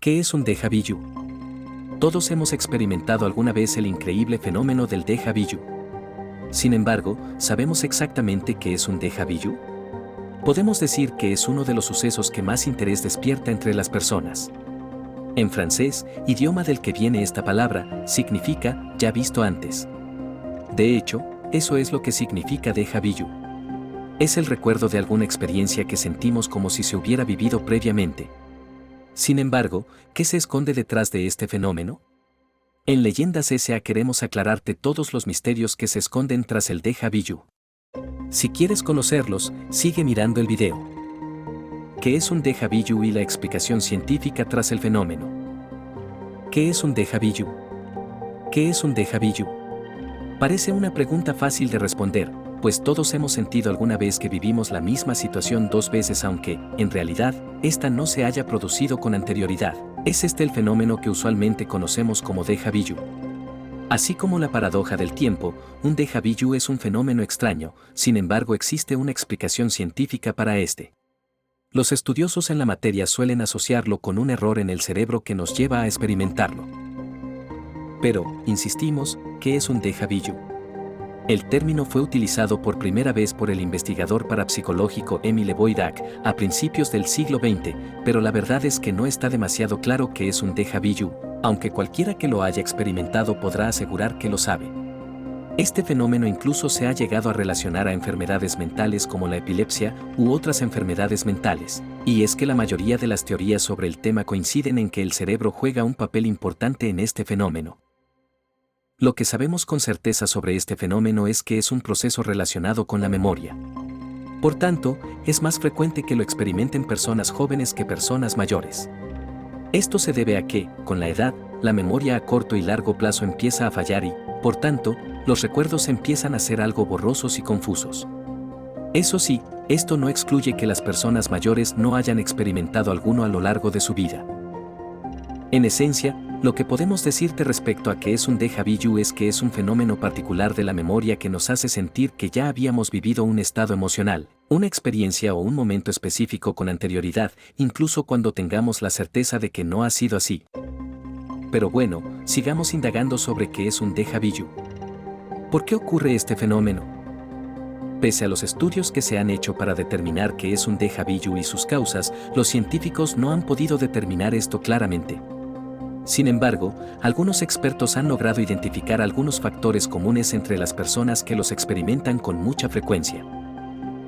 ¿Qué es un déjà vu? Todos hemos experimentado alguna vez el increíble fenómeno del déjà vu. Sin embargo, ¿sabemos exactamente qué es un déjà vu? Podemos decir que es uno de los sucesos que más interés despierta entre las personas. En francés, idioma del que viene esta palabra, significa ya visto antes. De hecho, eso es lo que significa déjà vu. Es el recuerdo de alguna experiencia que sentimos como si se hubiera vivido previamente. Sin embargo, ¿qué se esconde detrás de este fenómeno? En Leyendas S.A. queremos aclararte todos los misterios que se esconden tras el déjà vu. Si quieres conocerlos, sigue mirando el video. ¿Qué es un déjà vu y la explicación científica tras el fenómeno? ¿Qué es un déjà vu? ¿Qué es un déjà vu? Parece una pregunta fácil de responder, pues todos hemos sentido alguna vez que vivimos la misma situación dos veces aunque, en realidad, esta no se haya producido con anterioridad. Es este el fenómeno que usualmente conocemos como déjà vu. Así como la paradoja del tiempo, un déjà vu es un fenómeno extraño, sin embargo existe una explicación científica para este. Los estudiosos en la materia suelen asociarlo con un error en el cerebro que nos lleva a experimentarlo. Pero, insistimos, ¿qué es un déjà vu? El término fue utilizado por primera vez por el investigador parapsicológico Émile Boydac a principios del siglo XX, pero la verdad es que no está demasiado claro qué es un déjà vu, aunque cualquiera que lo haya experimentado podrá asegurar que lo sabe. Este fenómeno incluso se ha llegado a relacionar a enfermedades mentales como la epilepsia u otras enfermedades mentales, y es que la mayoría de las teorías sobre el tema coinciden en que el cerebro juega un papel importante en este fenómeno. Lo que sabemos con certeza sobre este fenómeno es que es un proceso relacionado con la memoria. Por tanto, es más frecuente que lo experimenten personas jóvenes que personas mayores. Esto se debe a que, con la edad, la memoria a corto y largo plazo empieza a fallar y, por tanto, los recuerdos empiezan a ser algo borrosos y confusos. Eso sí, esto no excluye que las personas mayores no hayan experimentado alguno a lo largo de su vida. En esencia, lo que podemos decirte respecto a qué es un déjà vu es que es un fenómeno particular de la memoria que nos hace sentir que ya habíamos vivido un estado emocional, una experiencia o un momento específico con anterioridad, incluso cuando tengamos la certeza de que no ha sido así. Pero bueno, sigamos indagando sobre qué es un déjà vu. ¿Por qué ocurre este fenómeno? Pese a los estudios que se han hecho para determinar qué es un déjà vu y sus causas, los científicos no han podido determinar esto claramente. Sin embargo, algunos expertos han logrado identificar algunos factores comunes entre las personas que los experimentan con mucha frecuencia.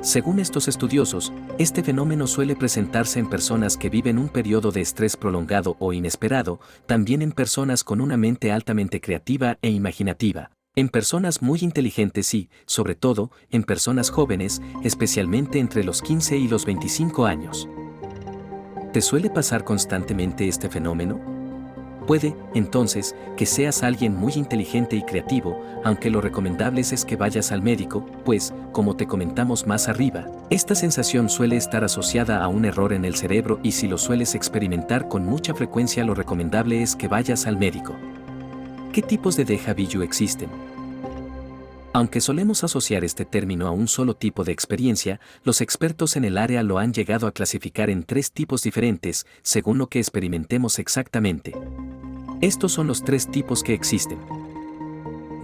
Según estos estudiosos, este fenómeno suele presentarse en personas que viven un periodo de estrés prolongado o inesperado, también en personas con una mente altamente creativa e imaginativa, en personas muy inteligentes y, sobre todo, en personas jóvenes, especialmente entre los 15 y los 25 años. ¿Te suele pasar constantemente este fenómeno? Puede, entonces, que seas alguien muy inteligente y creativo, aunque lo recomendable es que vayas al médico, pues, como te comentamos más arriba, esta sensación suele estar asociada a un error en el cerebro y si lo sueles experimentar con mucha frecuencia lo recomendable es que vayas al médico. ¿Qué tipos de déjà vu existen? Aunque solemos asociar este término a un solo tipo de experiencia, los expertos en el área lo han llegado a clasificar en 3 tipos diferentes, según lo que experimentemos exactamente. Estos son los 3 tipos que existen.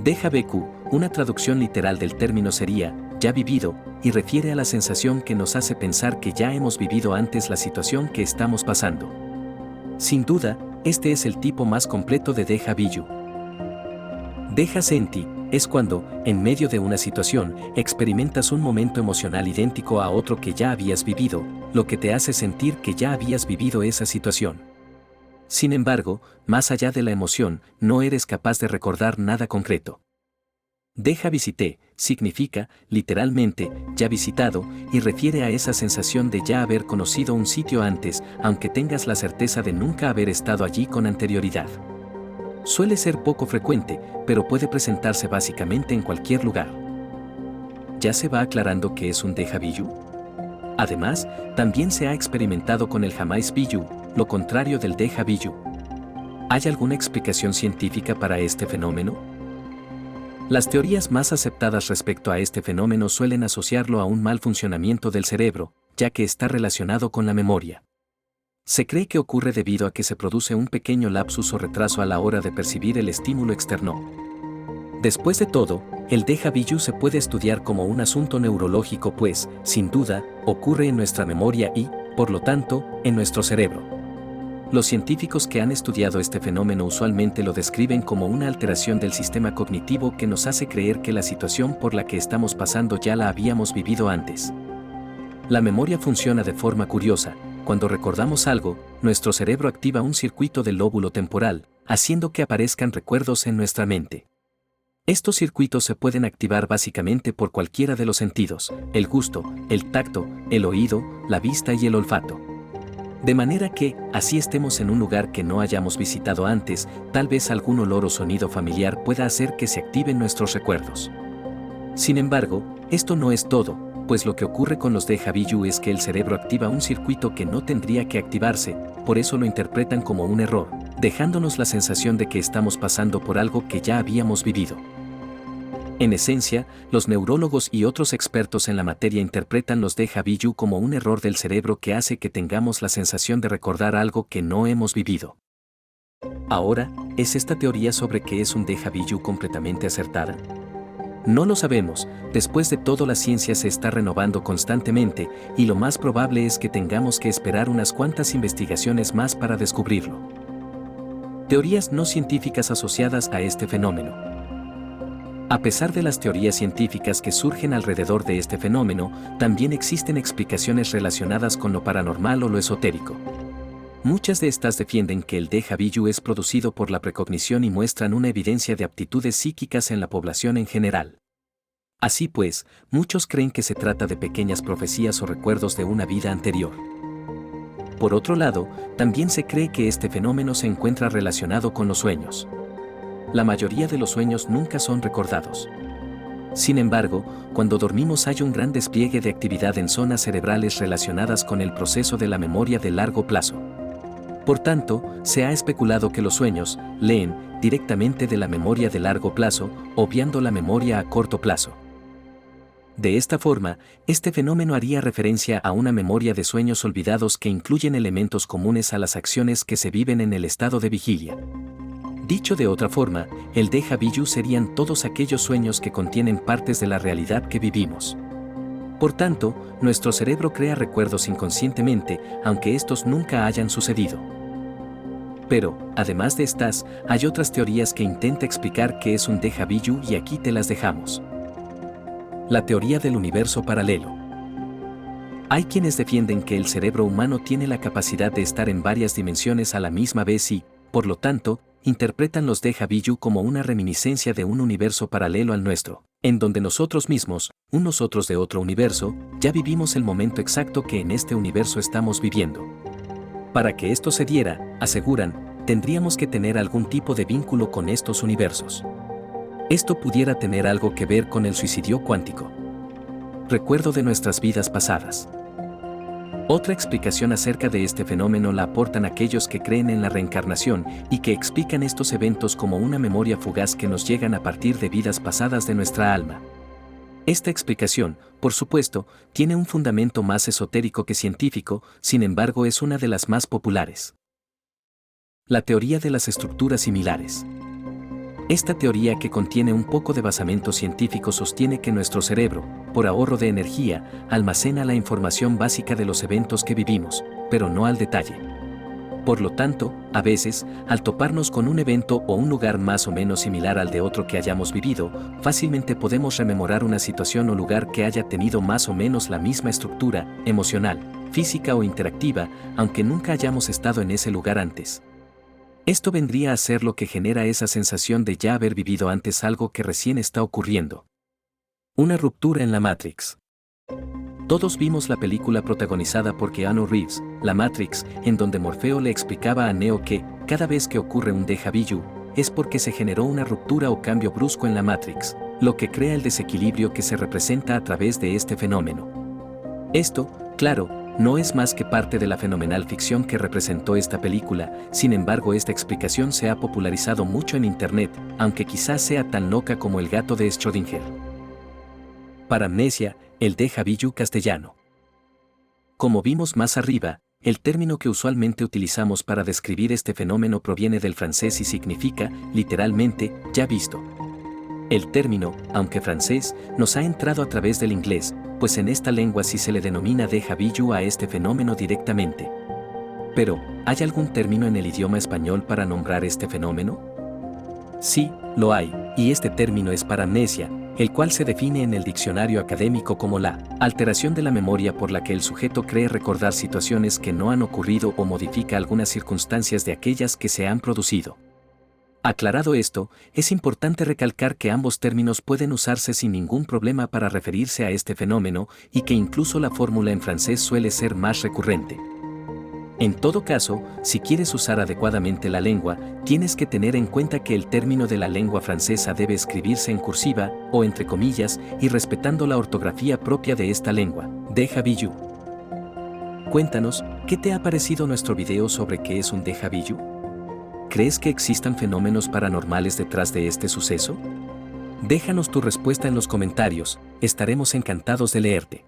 Déjà vu, una traducción literal del término sería, ya vivido, y refiere a la sensación que nos hace pensar que ya hemos vivido antes la situación que estamos pasando. Sin duda, este es el tipo más completo de déjà vu. Déjà senti es cuando, en medio de una situación, experimentas un momento emocional idéntico a otro que ya habías vivido, lo que te hace sentir que ya habías vivido esa situación. Sin embargo, más allá de la emoción, no eres capaz de recordar nada concreto. Déjà visité significa, literalmente, ya visitado, y refiere a esa sensación de ya haber conocido un sitio antes, aunque tengas la certeza de nunca haber estado allí con anterioridad. Suele ser poco frecuente, pero puede presentarse básicamente en cualquier lugar. ¿Ya se va aclarando qué es un déjà vu? Además, también se ha experimentado con el jamais vu, lo contrario del déjà vu. ¿Hay alguna explicación científica para este fenómeno? Las teorías más aceptadas respecto a este fenómeno suelen asociarlo a un mal funcionamiento del cerebro, ya que está relacionado con la memoria. Se cree que ocurre debido a que se produce un pequeño lapsus o retraso a la hora de percibir el estímulo externo. Después de todo, el déjà vu se puede estudiar como un asunto neurológico pues, sin duda, ocurre en nuestra memoria y, por lo tanto, en nuestro cerebro. Los científicos que han estudiado este fenómeno usualmente lo describen como una alteración del sistema cognitivo que nos hace creer que la situación por la que estamos pasando ya la habíamos vivido antes. La memoria funciona de forma curiosa. Cuando recordamos algo, nuestro cerebro activa un circuito del lóbulo temporal, haciendo que aparezcan recuerdos en nuestra mente. Estos circuitos se pueden activar básicamente por cualquiera de los sentidos: el gusto, el tacto, el oído, la vista y el olfato. De manera que, así estemos en un lugar que no hayamos visitado antes, tal vez algún olor o sonido familiar pueda hacer que se activen nuestros recuerdos. Sin embargo, esto no es todo, pues lo que ocurre con los déjà vu es que el cerebro activa un circuito que no tendría que activarse, por eso lo interpretan como un error, dejándonos la sensación de que estamos pasando por algo que ya habíamos vivido. En esencia, los neurólogos y otros expertos en la materia interpretan los déjà vu como un error del cerebro que hace que tengamos la sensación de recordar algo que no hemos vivido. Ahora, ¿es esta teoría sobre qué es un déjà vu completamente acertada? No lo sabemos. Después de todo, la ciencia se está renovando constantemente, y lo más probable es que tengamos que esperar unas cuantas investigaciones más para descubrirlo. Teorías no científicas asociadas a este fenómeno. A pesar de las teorías científicas que surgen alrededor de este fenómeno, también existen explicaciones relacionadas con lo paranormal o lo esotérico. Muchas de estas defienden que el déjà vu es producido por la precognición y muestran una evidencia de aptitudes psíquicas en la población en general. Así pues, muchos creen que se trata de pequeñas profecías o recuerdos de una vida anterior. Por otro lado, también se cree que este fenómeno se encuentra relacionado con los sueños. La mayoría de los sueños nunca son recordados. Sin embargo, cuando dormimos hay un gran despliegue de actividad en zonas cerebrales relacionadas con el proceso de la memoria de largo plazo. Por tanto, se ha especulado que los sueños leen directamente de la memoria de largo plazo, obviando la memoria a corto plazo. De esta forma, este fenómeno haría referencia a una memoria de sueños olvidados que incluyen elementos comunes a las acciones que se viven en el estado de vigilia. Dicho de otra forma, el déjà vu serían todos aquellos sueños que contienen partes de la realidad que vivimos. Por tanto, nuestro cerebro crea recuerdos inconscientemente, aunque estos nunca hayan sucedido. Pero, además de estas, hay otras teorías que intentan explicar qué es un déjà vu y aquí te las dejamos. La teoría del universo paralelo. Hay quienes defienden que el cerebro humano tiene la capacidad de estar en varias dimensiones a la misma vez y, por lo tanto, interpretan los déjà vu como una reminiscencia de un universo paralelo al nuestro, en donde nosotros mismos, un nosotros de otro universo, ya vivimos el momento exacto que en este universo estamos viviendo. Para que esto se diera, aseguran, tendríamos que tener algún tipo de vínculo con estos universos. Esto pudiera tener algo que ver con el suicidio cuántico. Recuerdo de nuestras vidas pasadas. Otra explicación acerca de este fenómeno la aportan aquellos que creen en la reencarnación y que explican estos eventos como una memoria fugaz que nos llegan a partir de vidas pasadas de nuestra alma. Esta explicación, por supuesto, tiene un fundamento más esotérico que científico, sin embargo es una de las más populares. La teoría de las estructuras similares. Esta teoría, que contiene un poco de basamento científico, sostiene que nuestro cerebro, por ahorro de energía, almacena la información básica de los eventos que vivimos, pero no al detalle. Por lo tanto, a veces, al toparnos con un evento o un lugar más o menos similar al de otro que hayamos vivido, fácilmente podemos rememorar una situación o lugar que haya tenido más o menos la misma estructura emocional, física o interactiva, aunque nunca hayamos estado en ese lugar antes. Esto vendría a ser lo que genera esa sensación de ya haber vivido antes algo que recién está ocurriendo. Una ruptura en la Matrix. Todos vimos la película protagonizada por Keanu Reeves, La Matrix, en donde Morfeo le explicaba a Neo que, cada vez que ocurre un déjà vu, es porque se generó una ruptura o cambio brusco en la Matrix, lo que crea el desequilibrio que se representa a través de este fenómeno. Esto, claro, no es más que parte de la fenomenal ficción que representó esta película. Sin embargo, esta explicación se ha popularizado mucho en Internet, aunque quizás sea tan loca como el gato de Schrödinger. Paramnesia, el déjà vu castellano. Como vimos más arriba, El término que usualmente utilizamos para describir este fenómeno proviene del francés y significa, literalmente, ya visto. El término, aunque francés, nos ha entrado a través del inglés, pues en esta lengua sí se le denomina déjà vu a este fenómeno directamente. Pero, ¿hay algún término en el idioma español para nombrar este fenómeno? Sí, lo hay, y este término es paramnesia, el cual se define en el diccionario académico como la alteración de la memoria por la que el sujeto cree recordar situaciones que no han ocurrido o modifica algunas circunstancias de aquellas que se han producido. Aclarado esto, es importante recalcar que ambos términos pueden usarse sin ningún problema para referirse a este fenómeno y que incluso la fórmula en francés suele ser más recurrente. En todo caso, si quieres usar adecuadamente la lengua, tienes que tener en cuenta que el término de la lengua francesa debe escribirse en cursiva, o entre comillas, y respetando la ortografía propia de esta lengua, déjà vu. Cuéntanos, ¿qué te ha parecido nuestro video sobre qué es un déjà vu? ¿Crees que existan fenómenos paranormales detrás de este suceso? Déjanos tu respuesta en los comentarios, estaremos encantados de leerte.